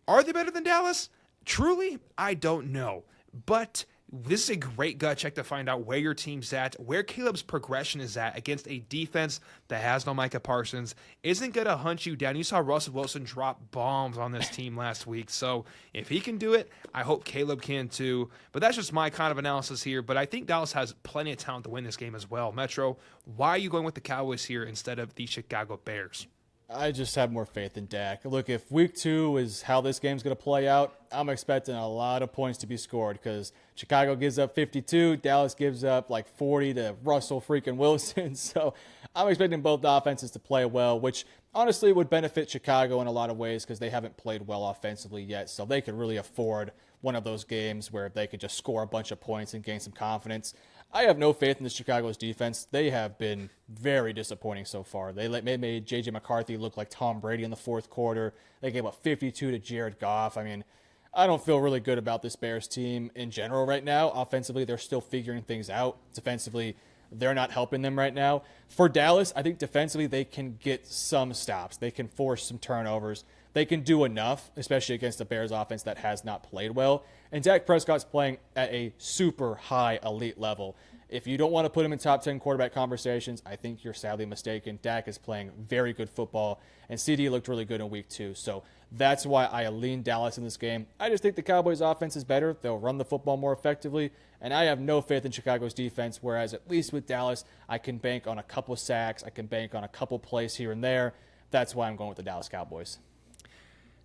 Are they better than Dallas? Truly, I don't know. But this is a great gut check to find out where your team's at, where Caleb's progression is at against a defense that has no Micah Parsons, isn't going to hunt you down. You saw Russell Wilson drop bombs on this team last week. So if he can do it, I hope Caleb can too. But that's just my kind of analysis here. But I think Dallas has plenty of talent to win this game as well. Metro, why are you going with the Cowboys here instead of the Chicago Bears? I just have more faith in Dak. Look, if week 2 is how this game's going to play out, I'm expecting a lot of points to be scored because Chicago gives up 52, Dallas gives up like 40 to Russell freaking Wilson. So I'm expecting both offenses to play well, which honestly would benefit Chicago in a lot of ways because they haven't played well offensively yet. So they could really afford one of those games where they could just score a bunch of points and gain some confidence. I have no faith in the Chicago's defense. They have been very disappointing so far. They made J.J. McCarthy look like Tom Brady in the fourth quarter. They gave up 52 to Jared Goff. I mean, I don't feel really good about this Bears team in general right now. Offensively, they're still figuring things out. Defensively, they're not helping them right now. For Dallas, I think defensively they can get some stops. They can force some turnovers. They can do enough, especially against the Bears offense that has not played well. And Dak Prescott's playing at a super high elite level. If you don't want to put him in top 10 quarterback conversations, I think you're sadly mistaken. Dak is playing very good football, and CD looked really good in week 2. So that's why I lean Dallas in this game. I just think the Cowboys offense is better. They'll run the football more effectively, and I have no faith in Chicago's defense, whereas at least with Dallas, I can bank on a couple sacks. I can bank on a couple plays here and there. That's why I'm going with the Dallas Cowboys.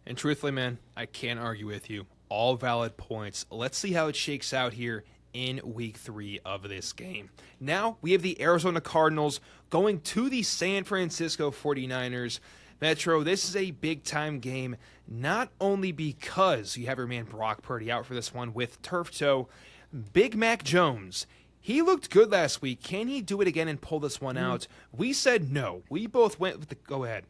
And truthfully, man, I can't argue with you. All valid points. Let's see how it shakes out here in week 3 of this game. Now we have the Arizona Cardinals going to the San Francisco 49ers. Metro, this is a big-time game, not only because you have your man Brock Purdy out for this one with turf toe. Big Mac Jones, he looked good last week. Can he do it again and pull this one out? We said no. We both went with the go ahead.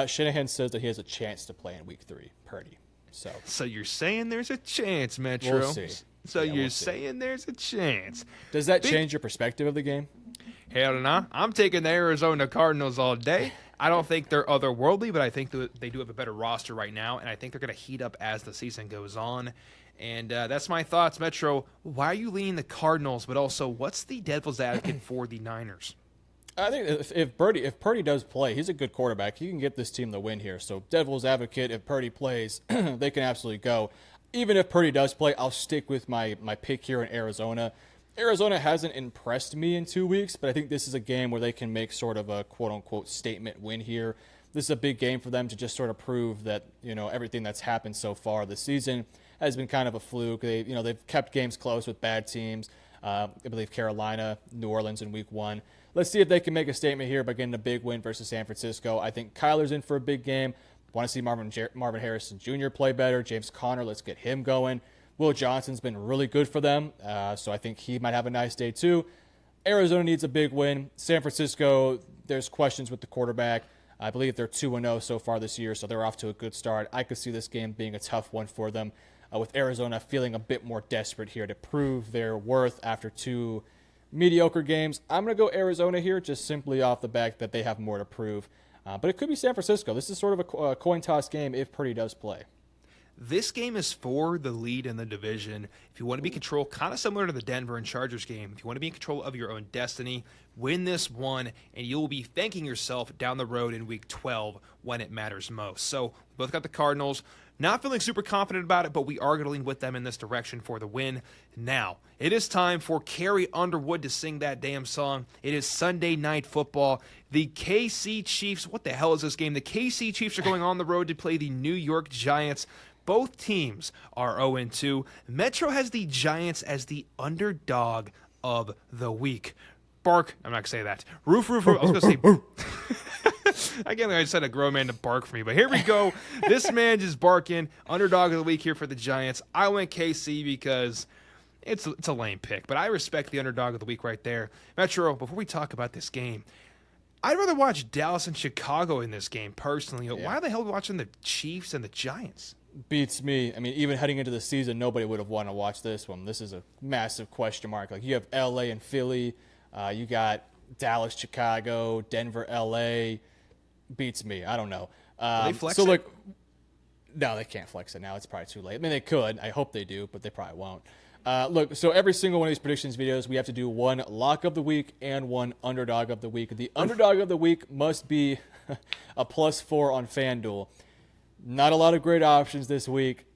Shanahan says that he has a chance to play in week 3, Purdy. So you're saying there's a chance, Metro. We'll see. So you're saying there's a chance. Does that change your perspective of the game? Hell no. I'm taking the Arizona Cardinals all day. I don't think they're otherworldly, but I think they do have a better roster right now, and I think they're going to heat up as the season goes on. And that's my thoughts, Metro. Why are you leaning the Cardinals, but also what's the devil's advocate for the Niners? I think if Purdy does play, he's a good quarterback. He can get this team the win here. So devil's advocate, if Purdy plays, they can absolutely go. Even if Purdy does play, I'll stick with my pick here in Arizona. Arizona hasn't impressed me in 2 weeks, but I think this is a game where they can make sort of a quote-unquote statement win here. this is a big game for them to just sort of prove that, everything that's happened so far this season has been kind of a fluke. They've kept games close with bad teams. I believe Carolina, New Orleans in week 1. Let's see if they can make a statement here by getting a big win versus San Francisco. I think Kyler's in for a big game. Want to see Marvin Harrison Jr. play better. James Conner, let's get him going. Will Johnson's been really good for them, so I think he might have a nice day too. Arizona needs a big win. San Francisco, there's questions with the quarterback. I believe they're 2-0 so far this year, so they're off to a good start. I could see this game being a tough one for them, with Arizona feeling a bit more desperate here to prove their worth after 2 mediocre games. I'm going to go Arizona here just simply off the back that they have more to prove. But it could be San Francisco. This is sort of a coin toss game if Purdy does play. This game is for the lead in the division. If you want to be in control, kind of similar to the Denver and Chargers game, if you want to be in control of your own destiny, win this one, and you will be thanking yourself down the road in Week 12 when it matters most. So we both got the Cardinals. Not feeling super confident about it, but we are going to lean with them in this direction for the win. Now, it is time for Carrie Underwood to sing that damn song. It is Sunday Night Football. The KC Chiefs, what the hell is this game? The KC Chiefs are going on the road to play the New York Giants. Both teams are 0-2. Metro has the Giants as the underdog of the week. Bark. I'm not going to say that. Roof, roof, roof. I was going to say... Again, I just had a grown man to bark for me, but here we go. This man just barking. Underdog of the week here for the Giants. I went KC because it's a lame pick, but I respect the underdog of the week right there. Metro, before we talk about this game, I'd rather watch Dallas and Chicago in this game personally. Yeah. Why the hell are we watching the Chiefs and the Giants? Beats me. I mean, even heading into the season, nobody would have wanted to watch this one. This is a massive question mark. Like, you have LA and Philly. You got Dallas, Chicago, Denver, LA. Beats me. I don't know. They flex so, it? like, no, they can't flex it now. It's probably too late. I mean, they could. I hope they do, but they probably won't. Look, so every single one of these predictions videos, we have to do one lock of the week and one underdog of the week. The underdog of the week must be a +4 on FanDuel. Not a lot of great options this week.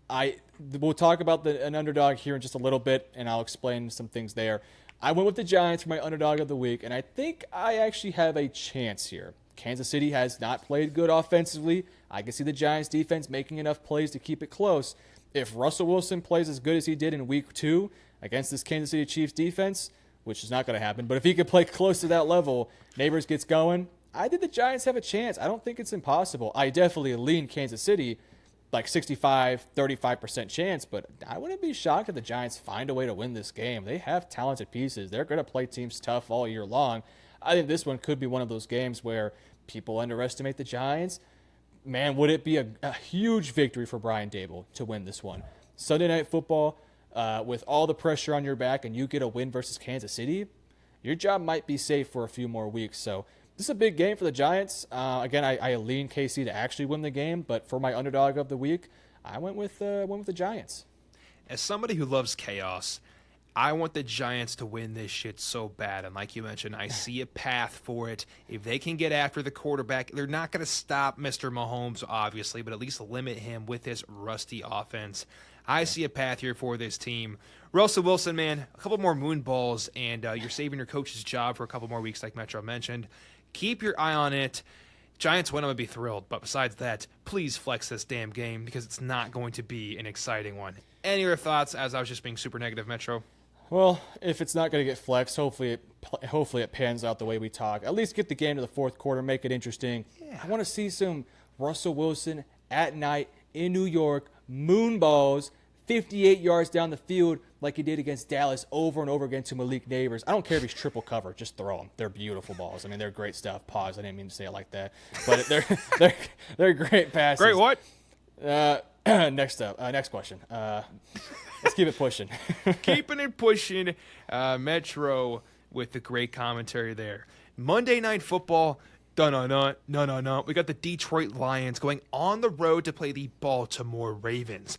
We'll talk about an underdog here in just a little bit, and I'll explain some things there. I went with the Giants for my underdog of the week, and I think I actually have a chance here. Kansas City has not played good offensively. I can see the Giants defense making enough plays to keep it close. If Russell Wilson plays as good as he did in week 2 against this Kansas City Chiefs defense, which is not going to happen, but if he could play close to that level, Neighbors gets going, I think the Giants have a chance. I don't think it's impossible. I definitely lean Kansas City, like 35% chance, but I wouldn't be shocked if the Giants find a way to win this game. They have talented pieces. They're going to play teams tough all year long. I think this one could be one of those games where people underestimate the Giants. Man, would it be a huge victory for Brian Daboll to win this one. Sunday Night Football, with all the pressure on your back, and you get a win versus Kansas City, your job might be safe for a few more weeks. So this is a big game for the Giants. Again, I lean KC to actually win the game, but for my underdog of the week, I went with the Giants. As somebody who loves chaos, I want the Giants to win this shit so bad. And like you mentioned, I see a path for it. If they can get after the quarterback, they're not going to stop Mr. Mahomes, obviously, but at least limit him with his rusty offense. I see a path here for this team. Russell Wilson, man, a couple more moon balls, and you're saving your coach's job for a couple more weeks, like Metro mentioned. Keep your eye on it. Giants win, I'm going to be thrilled. But besides that, please flex this damn game because it's not going to be an exciting one. Any other thoughts as I was just being super negative, Metro? Well, if it's not going to get flexed, hopefully it pans out the way we talk. At least get the game to the fourth quarter, make it interesting. Yeah. I want to see some Russell Wilson at night in New York, moon balls, 58 yards down the field like he did against Dallas over and over again to Malik Neighbors. I don't care if he's triple cover, just throw them. They're beautiful balls. I mean, they're great stuff. Pause. I didn't mean to say it like that, but they're great passes. Great what? Next question. Let's keep it pushing. Keeping it pushing. Metro with the great commentary there. Monday Night Football. No. We got the Detroit Lions going on the road to play the Baltimore Ravens.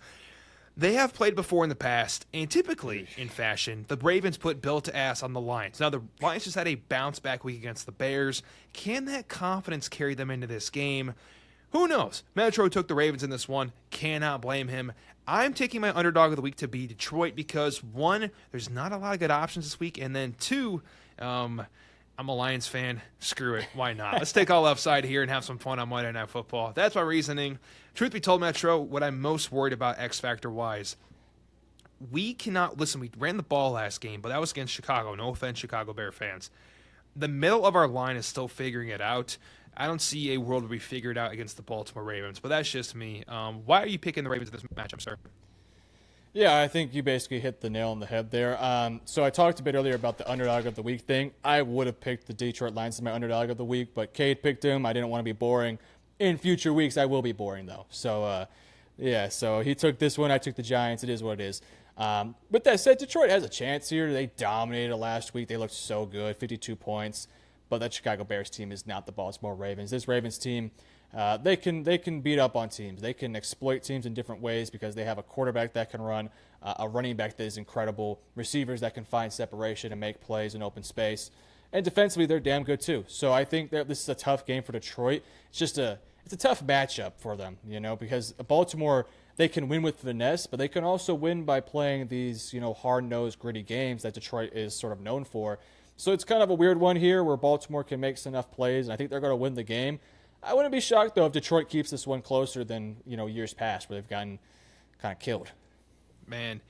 They have played before in the past, and typically, in fashion, the Ravens put Bill to ass on the Lions. Now, the Lions just had a bounce-back week against the Bears. Can that confidence carry them into this game? Who knows? Metro took the Ravens in this one. Cannot blame him. I'm taking my underdog of the week to be Detroit because, one, there's not a lot of good options this week, and then two, I'm I'm a Lions fan. Screw it. Why not? Let's take all left side here and have some fun on Monday Night Football. That's my reasoning. Truth be told, Metro, what I'm most worried about X Factor wise, we cannot listen. We ran the ball last game, but that was against Chicago. No offense, Chicago Bear fans. The middle of our line is still figuring it out. I don't see a world where we figure it out against the Baltimore Ravens, but that's just me. Why are you picking the Ravens in this matchup, sir? Yeah, I think you basically hit the nail on the head there. So I talked a bit earlier about the underdog of the week thing. I would have picked the Detroit Lions as my underdog of the week, but Cade picked him. I didn't want to be boring. In future weeks, I will be boring, though. So, so he took this one. I took the Giants. It is what it is. With that said, Detroit has a chance here. They dominated last week. They looked so good, 52 points. But that Chicago Bears team is not the Baltimore Ravens. This Ravens team, they can beat up on teams. They can exploit teams in different ways because they have a quarterback that can run, a running back that is incredible, receivers that can find separation and make plays in open space. And defensively, they're damn good too. So I think that this is a tough game for Detroit. It's a tough matchup for them, because Baltimore, they can win with finesse, but they can also win by playing these, hard-nosed, gritty games that Detroit is sort of known for. So it's kind of a weird one here where Baltimore can make enough plays, and I think they're going to win the game. I wouldn't be shocked, though, if Detroit keeps this one closer than, years past where they've gotten kind of killed. Man,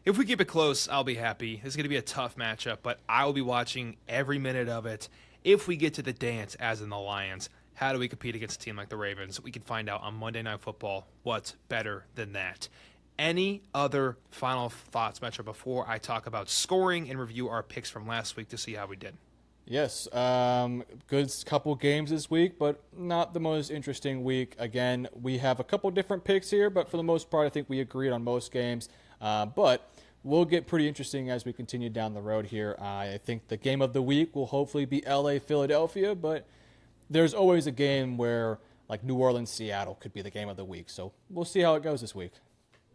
if we keep it close, I'll be happy. It's going to be a tough matchup, but I will be watching every minute of it. If we get to the dance, as in the Lions, how do we compete against a team like the Ravens? We can find out on Monday Night Football what's better than that. Any other final thoughts, Metro, before I talk about scoring and review our picks from last week to see how we did? Yes, good couple games this week, but not the most interesting week. Again, we have a couple different picks here, but for the most part, I think we agreed on most games. But we'll get pretty interesting as we continue down the road here. I think the game of the week will hopefully be LA-Philadelphia, but there's always a game where, like New Orleans-Seattle could be the game of the week. So we'll see how it goes this week.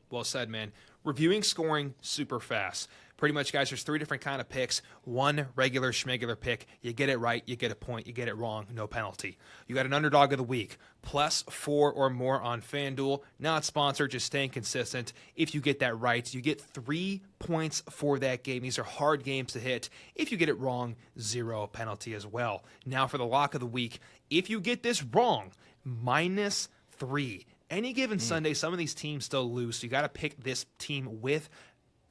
Well said, man. Reviewing scoring super fast. Pretty much, guys, there's 3 different kind of picks. One regular schmegular pick. You get it right, you get a point. You get it wrong, no penalty. You got an underdog of the week. +4 or more on FanDuel. Not sponsored, just staying consistent. If you get that right, you get 3 points for that game. These are hard games to hit. If you get it wrong, 0 penalty as well. Now for the lock of the week. If you get this wrong, -3. Any given Sunday, some of these teams still lose, so you got to pick this team with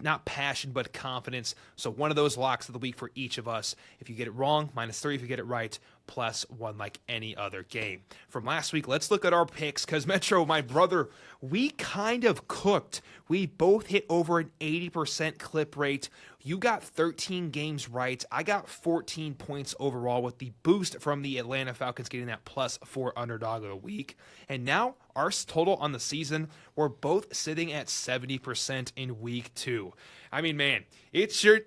not passion, but confidence. So one of those locks of the week for each of us. If you get it wrong, -3. If you get it right, +1 like any other game. From last week, let's look at our picks, because Metro, my brother, we kind of cooked. We both hit over an 80% clip rate. You got 13 games right. I got 14 points overall with the boost from the Atlanta Falcons getting that +4 underdog of the week. And now our total on the season, we're both sitting at 70% in week 2. I mean, man, it sure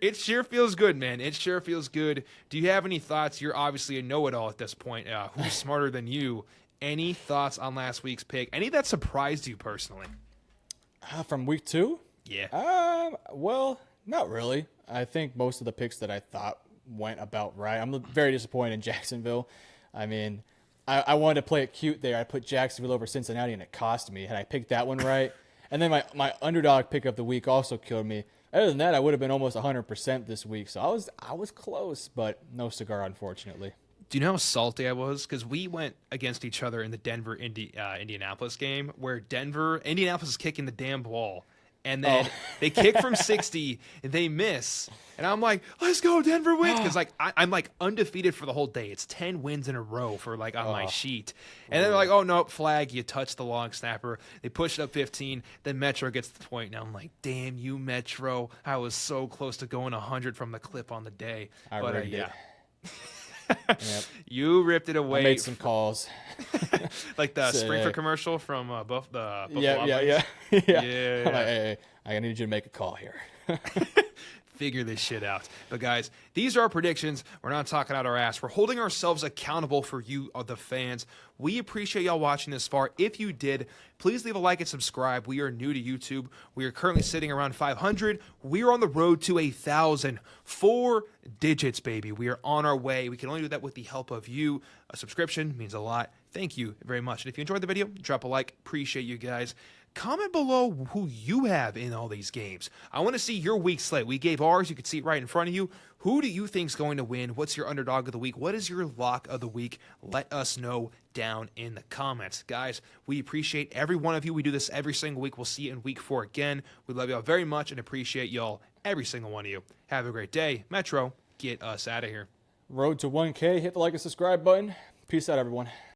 feels good, man. It sure feels good. Do you have any thoughts? You're obviously a know-it-all at this point. Who's smarter than you? Any thoughts on last week's pick? Any that surprised you personally? From week 2? Yeah. Well, not really. I think most of the picks that I thought went about right. I'm very disappointed in Jacksonville. I mean, I wanted to play it cute there. I put Jacksonville over Cincinnati, and it cost me. Had I picked that one right? And then my underdog pick of the week also killed me. Other than that, I would have been almost 100% this week. So I was close, but no cigar, unfortunately. Do you know how salty I was? Because we went against each other in the Denver-Indianapolis game, where Indianapolis is kicking the damn ball. And then they kick from 60, and they miss. And I'm like, let's go, Denver wins. Because I'm like undefeated for the whole day. It's 10 wins in a row for on my sheet. And then they're like, oh, no, flag. You touched the long snapper. They push it up 15. Then Metro gets the point. Now I'm like, damn you, Metro. I was so close to going 100 from the clip on the day. But yeah. Yep. You ripped it away. I made some calls. Like the Springford commercial from the Buffalo. Yeah. Like, hey, I need you to make a call here. Figure this shit out. But guys, these are our predictions. We're not talking out our ass. We're holding ourselves accountable for you, the fans. We appreciate y'all watching this far. If you did, please leave a like and subscribe. We are new to YouTube. We are currently sitting around 500. We are on the road to 1,000. 4 digits, baby. We are on our way. We can only do that with the help of you. A subscription means a lot. Thank you very much. And if you enjoyed the video, drop a like. Appreciate you guys. comment below who you have in all these games. I want to see your week slate. We gave ours. You can see it right in front of you. Who do you think is going to win? What's your underdog of the week? What is your lock of the week? Let us know down in the comments. Guys, we appreciate every one of you. We do this every single week. We'll see you in week 4 again. We love y'all very much and appreciate y'all, every single one of you. Have a great day. Metro, get us out of here. Road to 1K. Hit the like and subscribe button. Peace out, everyone.